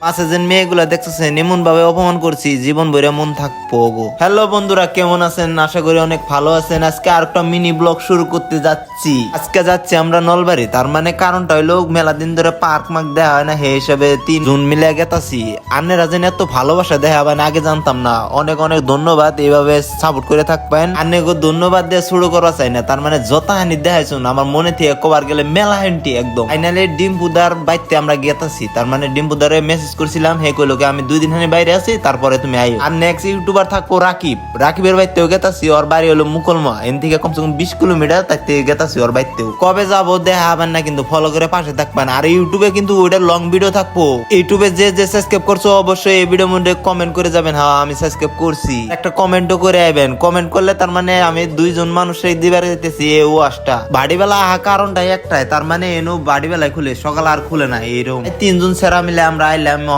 পাশে যে মেয়েগুলা দেখতেছেন এমন ভাবে অপমান করছি জীবন ভরে মন থাকবো গো। হ্যালো বন্ধুরা, কেমন আছেন? আশা করি অনেক ভালো আছেন। আজকে আর একটা মিনি ব্লগ শুরু করতে যাচ্ছি। আজকে যাচ্ছি আমরা নলবাড়ি। তার মানে কারণটা হইলো মেলা দিন ধরে পার্ক মার্ক দেওয়া হয় না, হে হিসাবে 3 জুন মিলে গেতাছি। আন্নেরা যেন এত ভালোবাসা দেখা হয় না, আগে জানতাম না। অনেক অনেক ধন্যবাদ, এইভাবে সাপোর্ট করে থাকবেন। আন্নেকে ধন্যবাদ দিয়ে শুরু করা চাই না। তার মানে যত হানি দেখাইছুন আমার মনে থেকে কবার গেলে মেলা হান্টি একদম। ফাইনালি ডিম্পুদার বাইতে আমরা গেতাছি। তার মানে ডিম্পুদারে মেসেজ করছিলাম, হে কইলো আমি 2 দিন হানি বাইরে আছি, তারপরে তুমি আইও। আর নেক্সট ইউটিউবার থাকবো রাকিবের বাইতেও গেতাছি। ওর বাড়ি হলো মুকলমা, এন থেকে কমসে কম 20 কিলোমিটার, তার থেকে গেতাছি ওর বাইতেও। কবে যাবো দেখা হবেন না, কিন্তু ফলো করে পাশে থাকবেন। আর ইউটিউবে কিন্তু ওইটা লং ভিডিও থাকবো। ইউটিউবে যে যে সাবস্ক্রাইব করছো অবশ্যই এই ভিডিওর মধ্যে কমেন্ট করে যাবেন, হ্যাঁ আমি সাবস্ক্রাইব করছি। একটা কমেন্টও করে আইবেন। কমেন্ট করলে তার মানে আমি 2 জন মানুষের দিবার দিতেছি এই ওয়াশটা। বাড়িবেলা কারণটাই একটাই, তার মানে এনো বাড়িবেলায় খুলে, সকাল আর খুলে না। এইরকম 3 জন সেরা মিলে আমরা আইলাম।